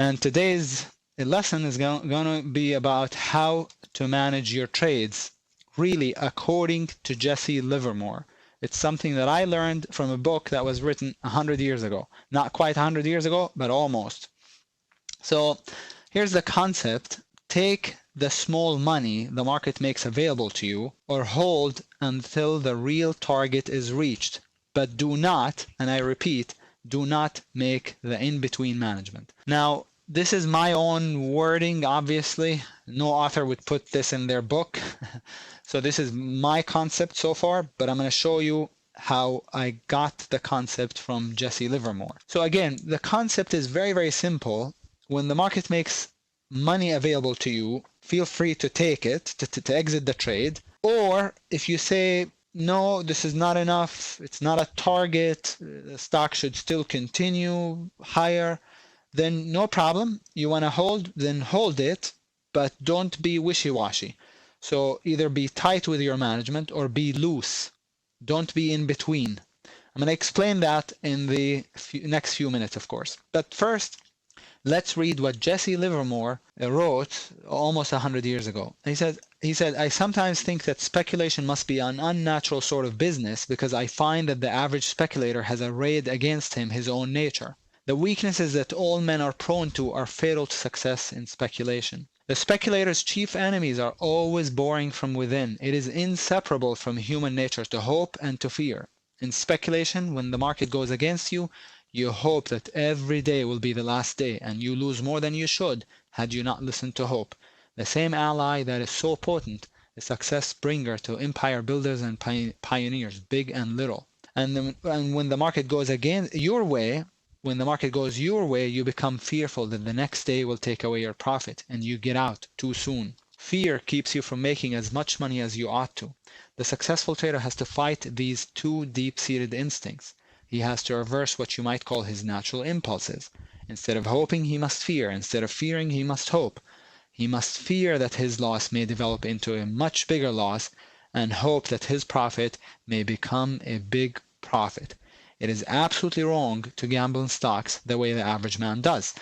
And today's lesson is going to be about how to manage your trades, really according to Jesse Livermore. It's something that I learned from a book that was written 100 years ago. Not quite 100 years ago, but almost. So here's the concept. Take the small money the market makes available to you, or hold until the real target is reached. But do not, and I repeat, do not make the in-between management. Now, this is my own wording, obviously. No author would put this in their book. So this is my concept so far, but I'm going to show you how I got the concept from Jesse Livermore. So again, the concept is very, very simple. When the market makes money available to you, feel free to take it, to exit the trade. Or if you say, no, this is not enough, it's not a target, the stock should still continue higher, then no problem. You want to hold, then hold it, but don't be wishy-washy. So either be tight with your management or be loose. Don't be in between. I'm going to explain that in the next few minutes, of course. But first, let's read what Jesse Livermore wrote almost 100 years ago. He said, I sometimes think that speculation must be an unnatural sort of business because I find that the average speculator has arrayed against him his own nature. The weaknesses that all men are prone to are fatal to success in speculation. The speculator's chief enemies are always boring from within. It is inseparable from human nature to hope and to fear. In speculation, when the market goes against you, you hope that every day will be the last day, and you lose more than you should had you not listened to hope. The same ally that is so potent, a success bringer to empire builders and pioneers, big and little. And when the market goes your way, you become fearful that the next day will take away your profit, and you get out too soon. Fear keeps you from making as much money as you ought to. The successful trader has to fight these two deep-seated instincts. He has to reverse what you might call his natural impulses. Instead of hoping, he must fear. Instead of fearing, he must hope. He must fear that his loss may develop into a much bigger loss and hope that his profit may become a big profit. It is absolutely wrong to gamble in stocks the way the average man does.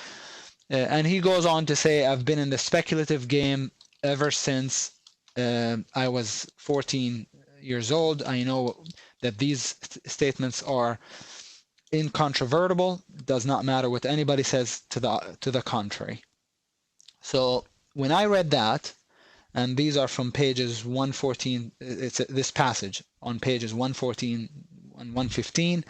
And he goes on to say, I've been in the speculative game ever since I was 14 years old. I know that these statements are incontrovertible. It does not matter what anybody says to the contrary. So when I read that, and these are from pages 114, it's this passage on pages 114 and 115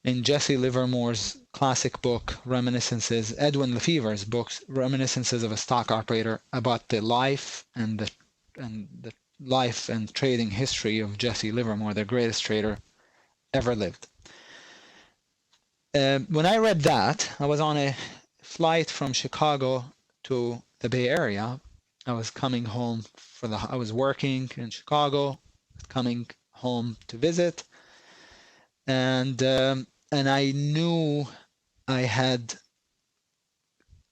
in Jesse Livermore's classic book, Reminiscences, Edwin Lefèvre's book, Reminiscences of a Stock Operator, about the life and the life and trading history of Jesse Livermore, the greatest trader ever lived. When I read that, I was on a flight from Chicago to the Bay Area. I was coming home I was working in Chicago, coming home to visit, and I knew I had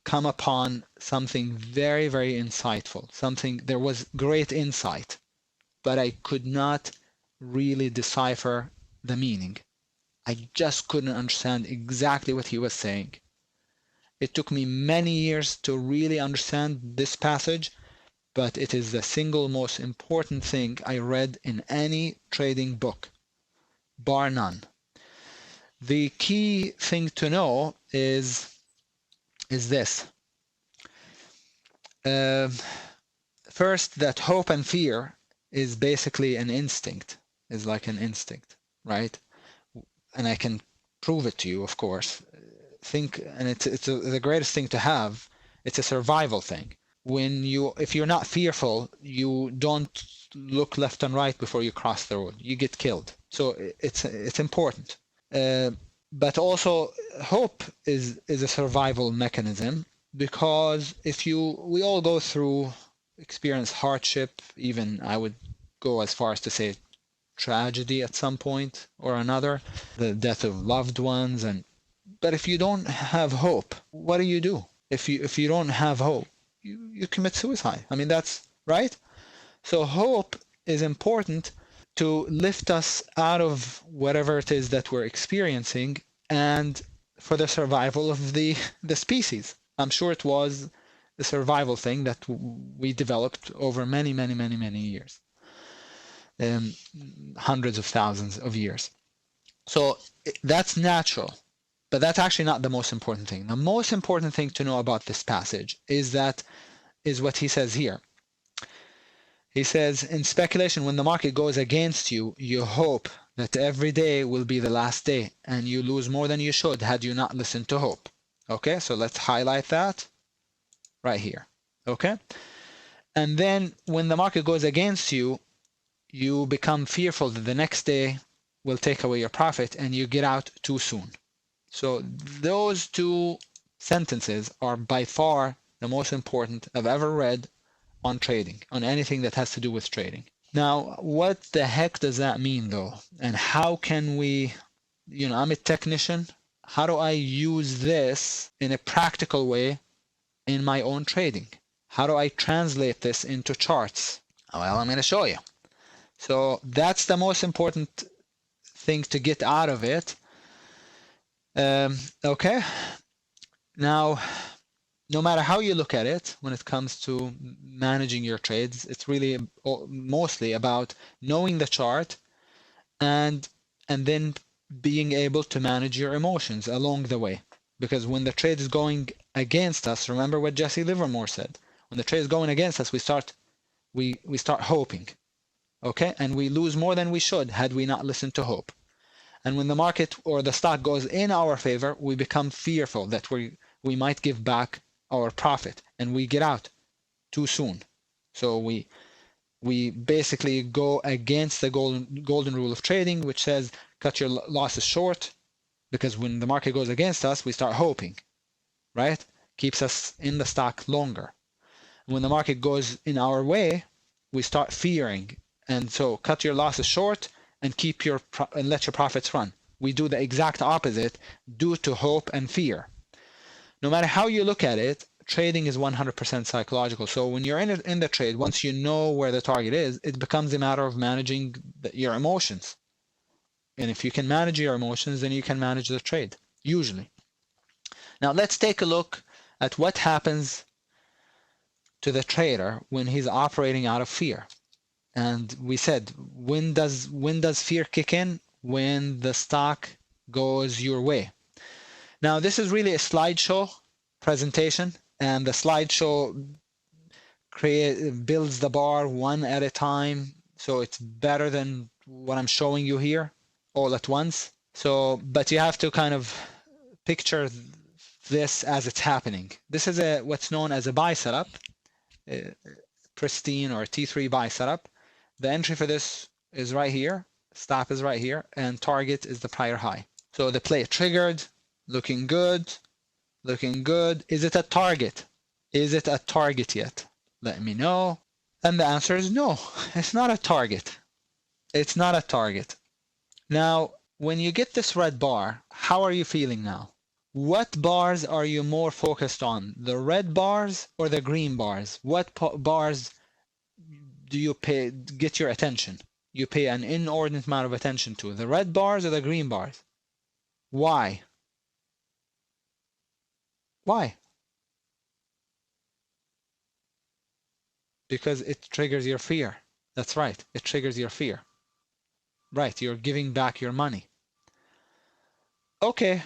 come upon something very, very insightful. There was great insight, but I could not really decipher the meaning. I just couldn't understand exactly what he was saying. It took me many years to really understand this passage, but it is the single most important thing I read in any trading book, bar none. The key thing to know is this. First, that hope and fear is basically an instinct, is like an instinct, right? And I can prove it to you, of course. And it's the greatest thing to have. It's a survival thing. If you're not fearful, you don't look left and right before you cross the road. You get killed. So it's important. But also hope is a survival mechanism, because we all go through experience hardship, even I would go as far as to say tragedy at some point or another, the death of loved ones, but if you don't have hope, what do? If you don't have hope, you commit suicide. I mean, that's right. So hope is important to lift us out of whatever it is that we're experiencing and for the survival of the species. I'm sure it was a survival thing that we developed over many years, hundreds of thousands of years. So that's natural, but that's actually not the most important thing. The most important thing to know about this passage is what he says here. He says, in speculation, when the market goes against you, you hope that every day will be the last day, and you lose more than you should had you not listened to hope. Okay, so let's highlight that right here. Okay, and then when the market goes against you, you become fearful that the next day will take away your profit and you get out too soon. So those two sentences are by far the most important I've ever read on trading, on anything that has to do with trading. Now, what the heck does that mean though? And how can we, I'm a technician. How do I use this in a practical way in my own trading? How do I translate this into charts? Well, I'm going to show you. So that's the most important thing to get out of it. Okay. Now, no matter how you look at it, when it comes to managing your trades, it's really mostly about knowing the chart and then being able to manage your emotions along the way. Because when the trade is going against us, remember what Jesse Livermore said. When the trade is going against us, we start hoping. Okay, and we lose more than we should had we not listened to hope. And when the market or the stock goes in our favor, we become fearful that we might give back our profit and we get out too soon. So we basically go against the golden rule of trading, which says cut your losses short, because when the market goes against us, we start hoping, right? Keeps us in the stock longer. When the market goes in our way, we start fearing. And so cut your losses short and and let your profits run. We do the exact opposite due to hope and fear. No matter how you look at it, trading is 100% psychological. So when you're in the trade, once you know where the target is, it becomes a matter of managing your emotions. And if you can manage your emotions, then you can manage the trade, usually. Now let's take a look at what happens to the trader when he's operating out of fear. And we said, when does fear kick in? When the stock goes your way. Now, this is really a slideshow presentation, and the slideshow builds the bar one at a time, so it's better than what I'm showing you here all at once. So, but you have to kind of picture this as it's happening. This is what's known as a buy setup, Pristine or T3 buy setup. The entry for this is right here, stop is right here, and target is the prior high. So the play triggered, looking good, looking good. Is it a target? Is it a target yet? Let me know. And the answer is no, it's not a target. It's not a target. Now, when you get this red bar, how are you feeling now? What bars are you more focused on? The red bars or the green bars? What bars do you get your attention? You pay an inordinate amount of attention to the red bars or the green bars. Why? Why? Because it triggers your fear. That's right, it triggers your fear. Right, you're giving back your money. Okay,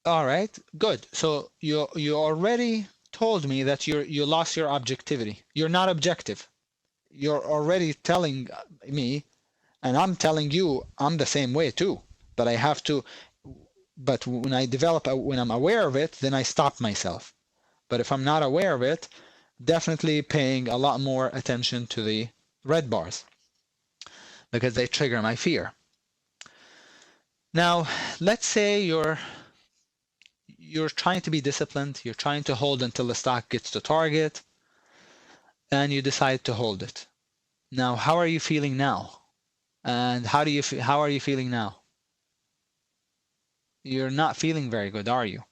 all right, good. So you already told me that you lost your objectivity. You're not objective. You're already telling me, and I'm telling you, I'm the same way too. But I have to. But when I'm aware of it, then I stop myself. But if I'm not aware of it, definitely paying a lot more attention to the red bars because they trigger my fear. Now, let's say you're trying to be disciplined, you're trying to hold until the stock gets to target, and you decide to hold it. Now, how are you feeling now? And how are you feeling now? You're not feeling very good, are you?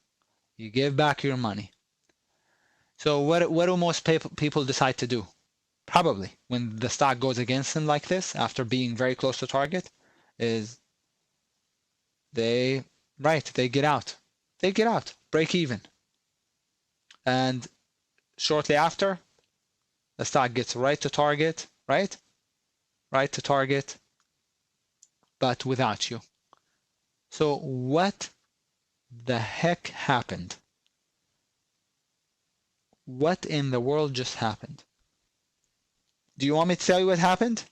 You give back your money. So what do most people decide to do? Probably when the stock goes against them like this, after being very close to target, is they get out. take it out, break even. And shortly after, the stock gets right to target, right? Right to target, but without you. So what the heck happened? What in the world just happened? Do you want me to tell you what happened?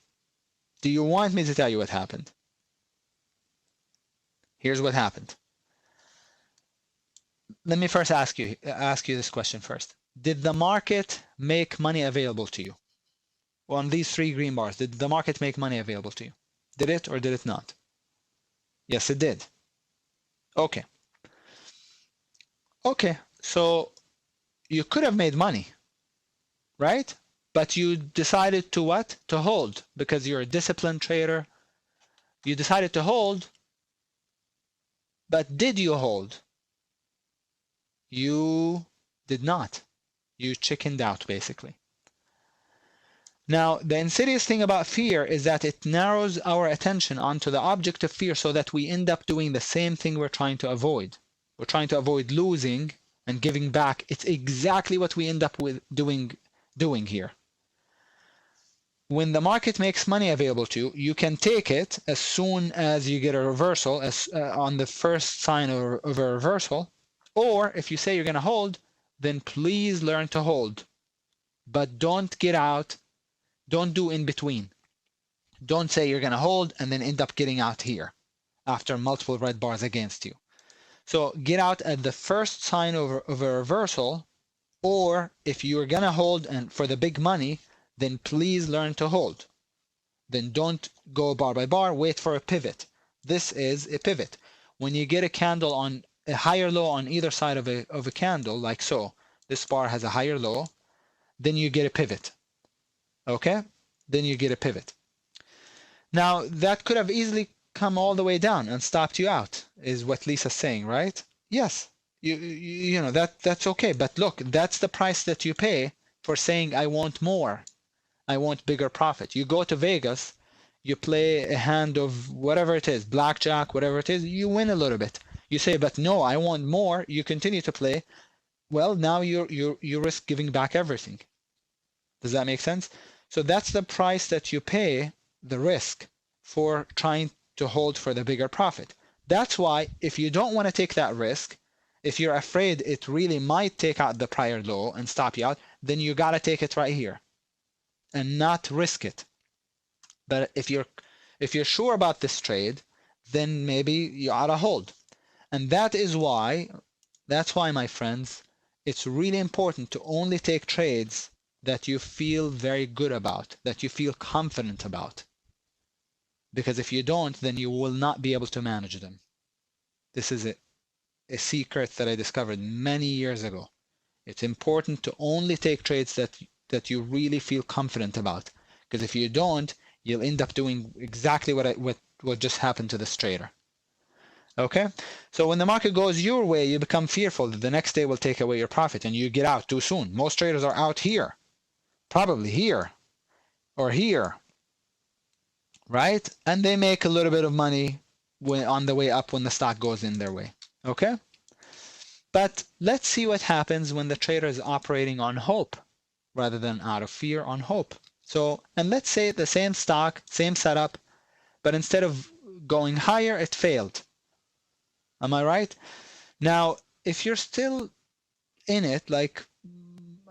Do you want me to tell you what happened? Here's what happened. Let me first ask you this question first. Did the market make money available to you? On these 3 green bars, did the market make money available to you? Did it or did it not? Yes, it did. Okay. Okay, so you could have made money, right? But you decided to what? To hold, because you're a disciplined trader. You decided to hold, but did you hold? You did not. You chickened out, basically. Now, the insidious thing about fear is that it narrows our attention onto the object of fear so that we end up doing the same thing we're trying to avoid. We're trying to avoid losing and giving back. It's exactly what we end up with doing here. When the market makes money available to you, you can take it as soon as you get a reversal, on the first sign of a reversal. Or if you say you're going to hold, then please learn to hold. But don't get out. Don't do in between. Don't say you're going to hold and then end up getting out here after multiple red bars against you. So get out at the first sign of a reversal, or if you're going to hold and for the big money, then please learn to hold. Then don't go bar by bar, wait for a pivot. This is a pivot. When you get a candle on a higher low on either side of a candle, like so, this bar has a higher low, then you get a pivot. Okay? Then you get a pivot. Now, that could have easily come all the way down and stopped you out, is what Lisa's saying, right? Yes. You know, that's okay. But look, that's the price that you pay for saying, I want more. I want bigger profit. You go to Vegas, you play a hand of whatever it is, blackjack, whatever it is, you win a little bit. You say, but no, I want more. You continue to play. Well, now you risk giving back everything. Does that make sense? So that's the price that you pay, the risk, for trying to hold for the bigger profit. That's why if you don't want to take that risk, if you're afraid it really might take out the prior low and stop you out, then you got to take it right here and not risk it. But if you're sure about this trade, then maybe you ought to hold. And that's why, my friends, it's really important to only take trades that you feel very good about, that you feel confident about. Because if you don't, then you will not be able to manage them. This is a secret that I discovered many years ago. It's important to only take trades that you really feel confident about. Because if you don't, you'll end up doing exactly what just happened to this trader. Okay? So when the market goes your way, you become fearful that the next day will take away your profit and you get out too soon. Most traders are out here. Probably here or here, right? And they make a little bit of money on the way up when the stock goes in their way, okay? But let's see what happens when the trader is operating on hope rather than out of fear, on hope. So, and let's say the same stock, same setup, but instead of going higher, it failed. Am I right? Now, if you're still in it, like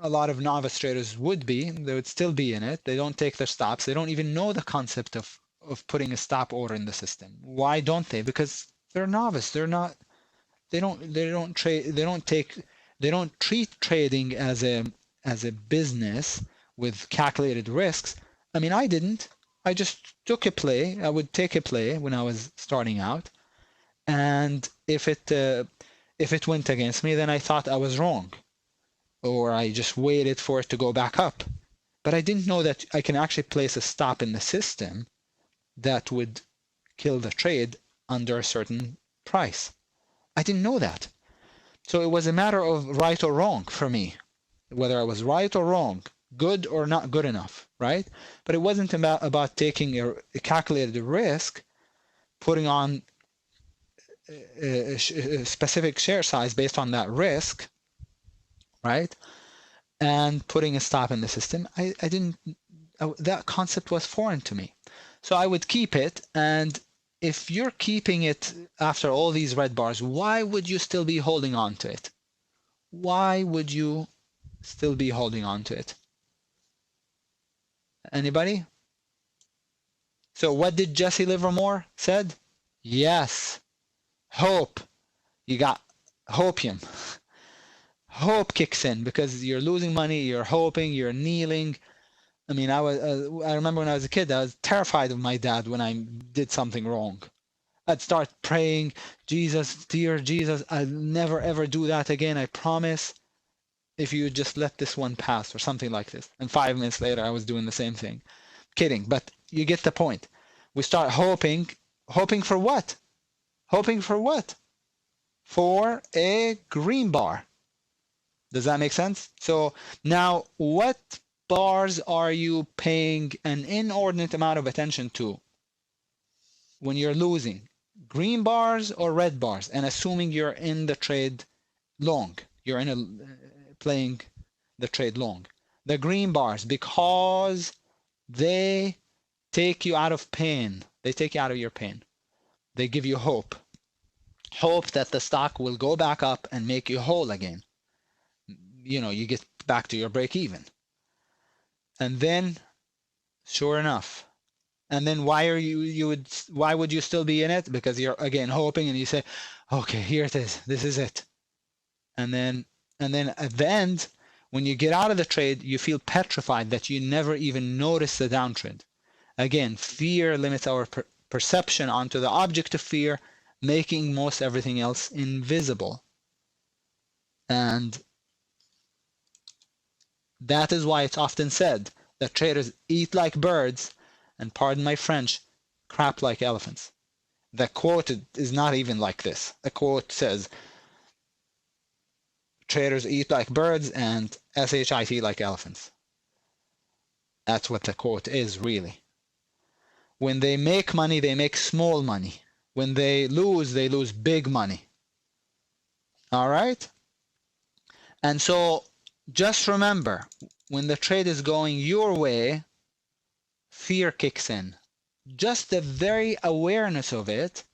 a lot of novice traders would be, they would still be in it. They don't take their stops. They don't even know the concept of putting a stop order in the system. Why don't they? Because they're novice. They don't treat trading as a business with calculated risks. I mean, I didn't. I just took a play. I would take a play when I was starting out, and if it went against me, then I thought I was wrong, or I just waited for it to go back up. But I didn't know that I can actually place a stop in the system that would kill the trade under a certain price. I didn't know that. So it was a matter of right or wrong for me, whether I was right or wrong, good or not good enough, right? But it wasn't about taking a calculated risk, putting on specific share size based on that risk, right? And putting a stop in the system, I didn't, that concept was foreign to me. So I would keep it. And if you're keeping it after all these red bars, why would you still be holding on to it? Why would you still be holding on to it? Anybody? So what did Jesse Livermore said? Yes, hope. You got hopium. Hope kicks in because you're losing money, you're hoping, you're kneeling. I mean, I remember when I was a kid, I was terrified of my dad when I did something wrong. I'd start praying, Jesus, dear Jesus, I'll never ever do that again, I promise. If you just let this one pass or something like this. And 5 minutes later, I was doing the same thing. Kidding, but you get the point. We start hoping. Hoping for what? Hoping for what? For a green bar. Does that make sense? So now what bars are you paying an inordinate amount of attention to when you're losing? Green bars or red bars? And assuming you're in the trade long, you're in playing the trade long. The green bars, because they take you out of pain. They take you out of your pain. They give you hope. Hope that the stock will go back up and make you whole again. You know, you get back to your break even. And then, sure enough, and then why would you still be in it? Because you're again hoping, and you say, okay, here it is. This is it. And then at the end, when you get out of the trade, you feel petrified that you never even notice the downtrend. Again, fear limits our perception onto the object of fear, making most everything else invisible. And that is why it's often said that traders eat like birds and, pardon my French, crap like elephants. The quote is not even like this. The quote says, traders eat like birds and shit like elephants. That's what the quote is, really. When they make money, they make small money. When they lose big money. All right? And so just remember, when the trade is going your way, fear kicks in. Just the very awareness of it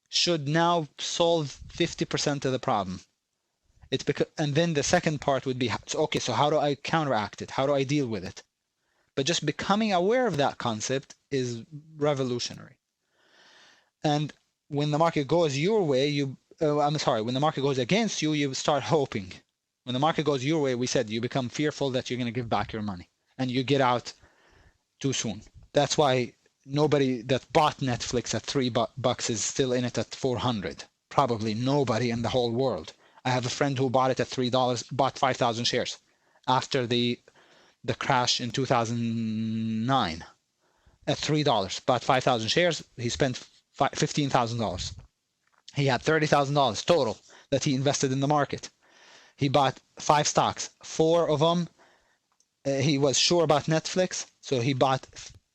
should now solve 50% of the problem. It's because, and then the second part would be, okay, so how do I counteract it? How do I deal with it? But just becoming aware of that concept is revolutionary. And when the market goes your way, when the market goes against you, you start hoping. When the market goes your way, we said you become fearful that you're going to give back your money and you get out too soon. That's why nobody that bought Netflix at $3 is still in it at 400. Probably nobody in the whole world. I have a friend who bought it at $3, bought 5,000 shares after the crash in 2009 at $3, bought 5,000 shares. He spent $15,000. He had $30,000 total that he invested in the market. He bought 5 stocks. 4 of them, he was sure about Netflix, so he bought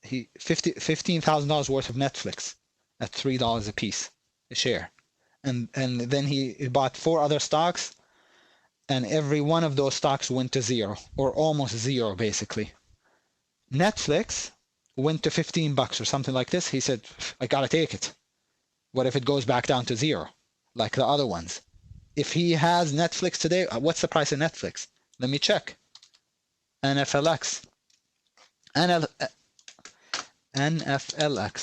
$15,000 worth of Netflix at $3 a piece, a share. And then he bought 4 other stocks, and every one of those stocks went to zero, or almost zero, basically. Netflix went to $15 or something like this. He said, I gotta take it. What if it goes back down to zero, like the other ones? If he has Netflix today, what's the price of Netflix? Let me check. NFLX,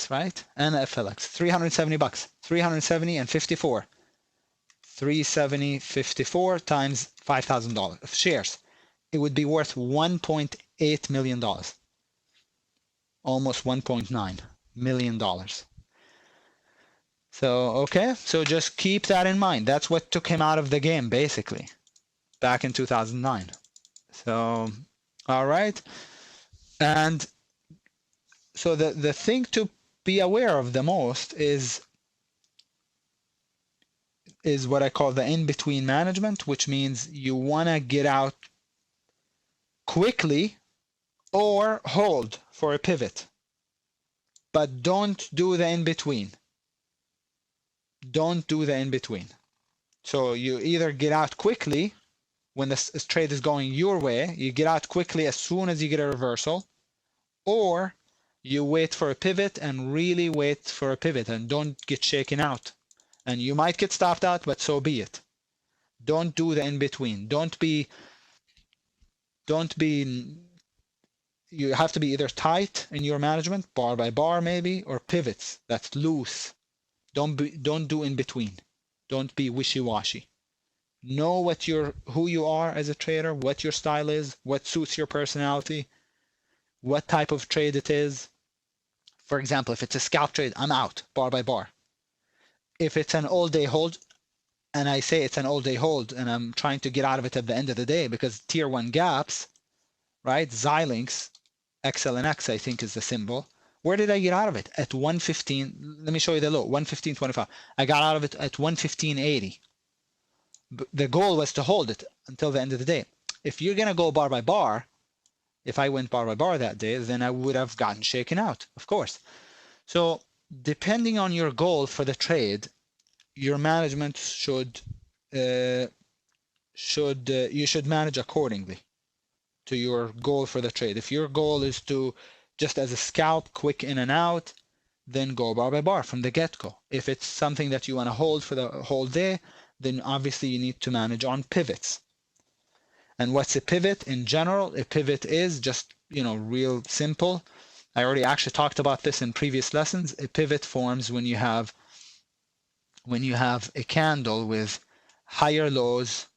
right? NFLX, $370, 370 and 54. 370.54 times $5,000 of shares. It would be worth $1.8 million. Almost $1.9 million. So, okay, so just keep that in mind. That's what took him out of the game, basically, back in 2009. So, all right. And so the thing to be aware of the most is what I call the in-between management, which means you want to get out quickly or hold for a pivot. But don't do the in-between. Don't do the in-between. So you either get out quickly when this trade is going your way, you get out quickly as soon as you get a reversal, or you wait for a pivot and really wait for a pivot and don't get shaken out. And you might get stopped out, but so be it. Don't do the in-between. Don't be, you have to be either tight in your management, bar by bar maybe, or pivots. That's loose. Don't do in between. Don't be wishy-washy. Know who you are as a trader, what your style is, what suits your personality, what type of trade it is. For example, if it's a scalp trade, I'm out, bar by bar. If it's an all-day hold, and I say it's an all-day hold, and I'm trying to get out of it at the end of the day because tier 1 gaps, right? Xilinx, XLNX, I think is the symbol. Where did I get out of it? At 115. Let me show you the low, 115.25. I got out of it at 115.80. The goal was to hold it until the end of the day. If you're going to go bar by bar, if I went bar by bar that day, then I would have gotten shaken out, of course. So depending on your goal for the trade, your management you should manage accordingly to your goal for the trade. If your goal is to just as a scalp, quick in and out, then go bar by bar from the get-go. If it's something that you want to hold for the whole day, then obviously you need to manage on pivots. And what's a pivot in general? A pivot is just, real simple. I already actually talked about this in previous lessons. A pivot forms when you have a candle with higher lows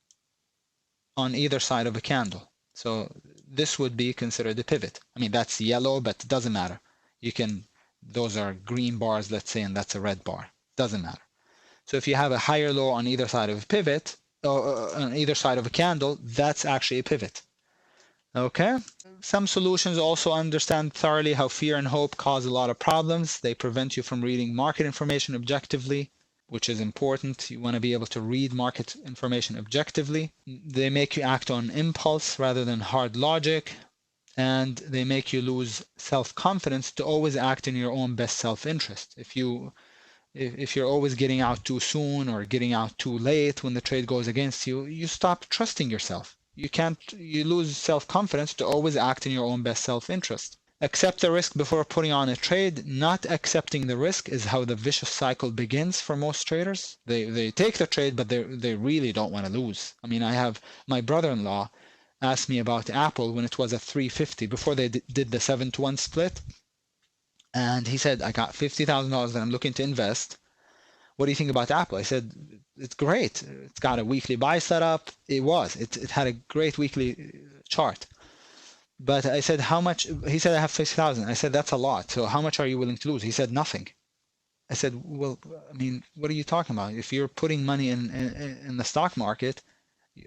on either side of a candle. So this would be considered a pivot. I mean, that's yellow, but it doesn't matter. Those are green bars, let's say, and that's a red bar. Doesn't matter. So if you have a higher low on either side of a pivot, or on either side of a candle, that's actually a pivot. Okay? Some solutions also understand thoroughly how fear and hope cause a lot of problems. They prevent you from reading market information objectively, which is important. You want to be able to read market information objectively. They make you act on impulse rather than hard logic, and they make you lose self-confidence to always act in your own best self-interest. If you're always getting out too soon or getting out too late when the trade goes against you, you stop trusting yourself. You lose self-confidence to always act in your own best self-interest. Accept the risk before putting on a trade. Not accepting the risk is how the vicious cycle begins for most traders. They take the trade, but they really don't want to lose. I mean, I have my brother-in-law asked me about Apple when it was at 350 before they did the 7-to-1 split. And he said, I got $50,000 that I'm looking to invest. What do you think about Apple? I said, it's great. It's got a weekly buy setup. It had a great weekly chart. But I said, how much? He said, I have 50,000. I said, that's a lot. So how much are you willing to lose? He said, nothing. I said, well, I mean, what are you talking about? If you're putting money in the stock market,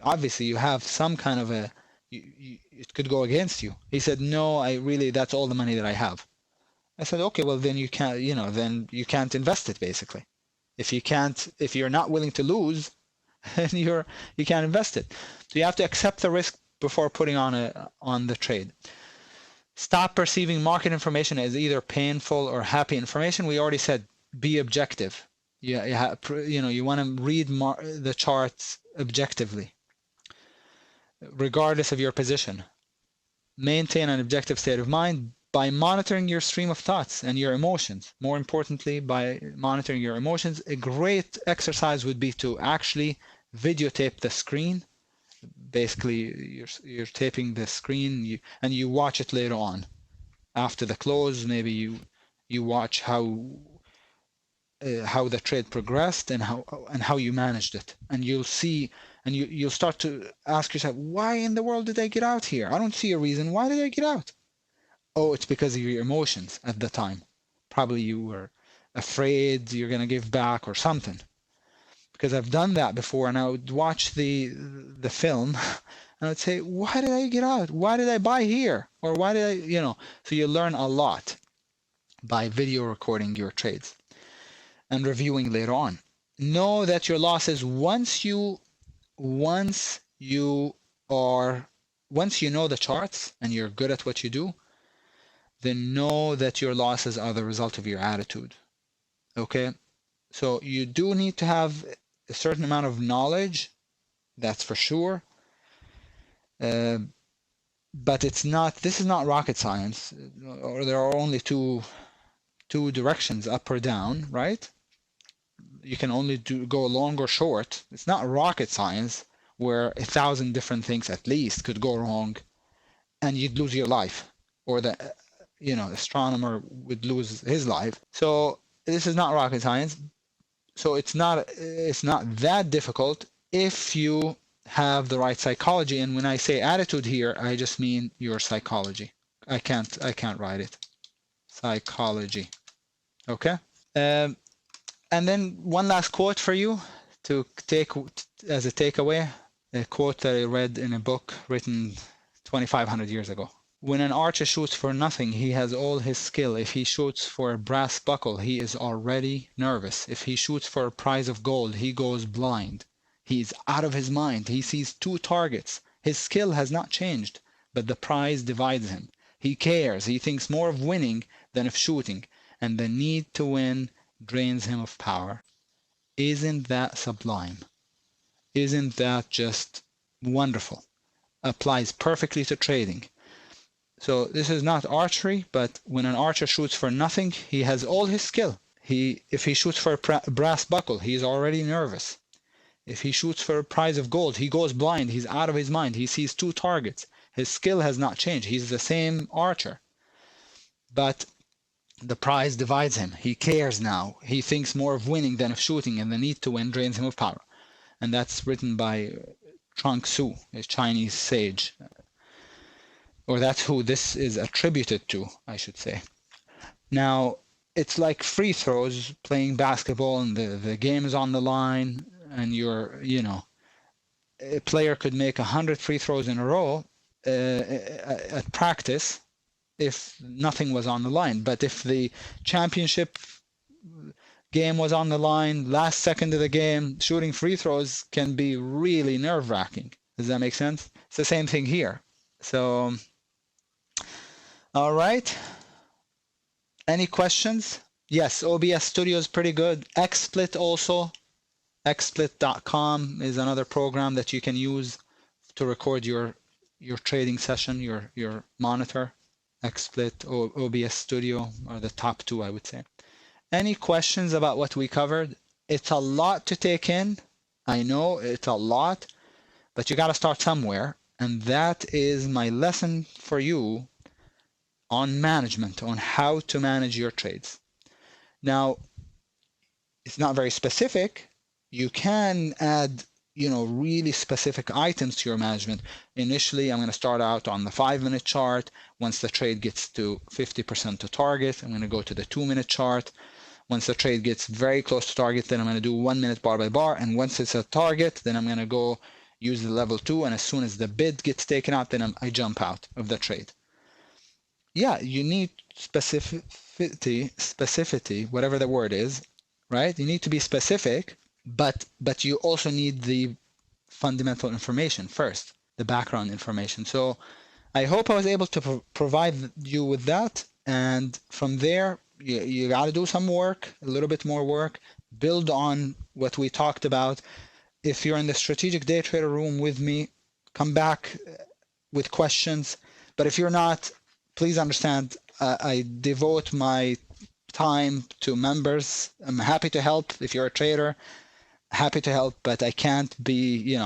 obviously you have some kind of it could go against you. He said, no, that's all the money that I have. I said, okay, well then you can't, then you can't invest it basically. If you're not willing to lose, then you can't invest it. So you have to accept the risk before putting on the trade. Stop perceiving market information as either painful or happy information. We already said be objective. You want to read the charts objectively, regardless of your position. Maintain an objective state of mind by monitoring your stream of thoughts and your emotions. More importantly, by monitoring your emotions. A great exercise would be to actually videotape the screen. Basically, you're taping the screen and you watch it later on. After the close, maybe you watch how the trade progressed and how you managed it. And you'll see, and you'll start to ask yourself, why in the world did I get out here? I don't see a reason. Why did I get out? Oh, it's because of your emotions at the time. Probably you were afraid you're going to give back or something. Because I've done that before, and I would watch the film and I'd say, why did I get out? Why did I buy here? Or why did I, so you learn a lot by video recording your trades and reviewing later on. Know that your losses, once you know the charts and you're good at what you do, then know that your losses are the result of your attitude. Okay? So you do need to have a certain amount of knowledge, that's for sure. But this is not rocket science, or there are only two directions, up or down, right? You can only go long or short. It's not rocket science where 1,000 different things at least could go wrong and you'd lose your life, or the astronomer would lose his life. So this is not rocket science. So it's not that difficult if you have the right psychology. And when I say attitude here, I just mean your psychology. I can't write it. Psychology. Okay. And then one last quote for you to take as a takeaway. A quote that I read in a book written 2,500 years ago. When an archer shoots for nothing, he has all his skill. If he shoots for a brass buckle, he is already nervous. If he shoots for a prize of gold, he goes blind. He is out of his mind. He sees two targets. His skill has not changed, but the prize divides him. He cares. He thinks more of winning than of shooting, and the need to win drains him of power. Isn't that sublime? Isn't that just wonderful? Applies perfectly to trading. So this is not archery, but when an archer shoots for nothing, he has all his skill. If he shoots for a brass buckle, he's already nervous. If he shoots for a prize of gold, he goes blind. He's out of his mind. He sees two targets. His skill has not changed. He's the same archer. But the prize divides him. He cares now. He thinks more of winning than of shooting, and the need to win drains him of power. And that's written by Chuang Tzu, a Chinese sage. Or that's who this is attributed to, I should say. Now, it's like free throws, playing basketball, and the game is on the line, and a player could make 100 free throws in a row at practice if nothing was on the line. But if the championship game was on the line, last second of the game, shooting free throws can be really nerve-wracking. Does that make sense? It's the same thing here. So, all right. Any questions? Yes, OBS Studio is pretty good. XSplit also. XSplit.com is another program that you can use to record your trading session, your monitor. XSplit, OBS Studio are the top two, I would say. Any questions about what we covered? It's a lot to take in. I know it's a lot, but you got to start somewhere. And that is my lesson for you on management, on how to manage your trades. Now, it's not very specific. You can add, really specific items to your management. Initially, I'm going to start out on the 5-minute chart. Once the trade gets to 50% to target, I'm going to go to the 2-minute chart. Once the trade gets very close to target, then I'm going to do 1 minute bar by bar. And once it's at target, then I'm going to go use the level 2. And as soon as the bid gets taken out, then I jump out of the trade. Yeah, you need specificity, whatever the word is, right? You need to be specific, but you also need the fundamental information first, the background information. So I hope I was able to provide you with that. And from there, you got to do some work, a little bit more work, build on what we talked about. If you're in the strategic day trader room with me, come back with questions. But if you're not, please understand, I devote my time to members. I'm happy to help if you're a trader, happy to help, but I can't be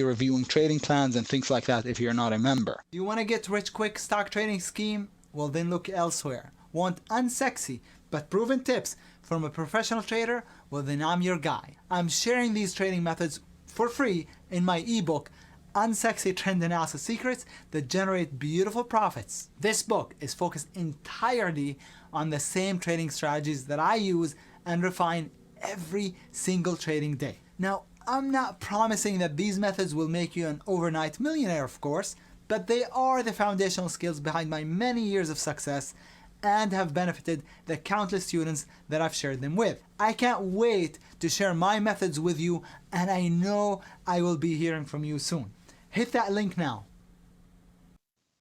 reviewing trading plans and things like that if you're not a member. Do you want to get rich quick stock trading scheme? Well, then look elsewhere. Want unsexy but proven tips from a professional trader? Well, then I'm your guy. I'm sharing these trading methods for free in my ebook, Unsexy Trend Analysis Secrets that generate beautiful profits. This book is focused entirely on the same trading strategies that I use and refine every single trading day. Now, I'm not promising that these methods will make you an overnight millionaire, of course, but they are the foundational skills behind my many years of success and have benefited the countless students that I've shared them with. I can't wait to share my methods with you, and I know I will be hearing from you soon. Hit that link now.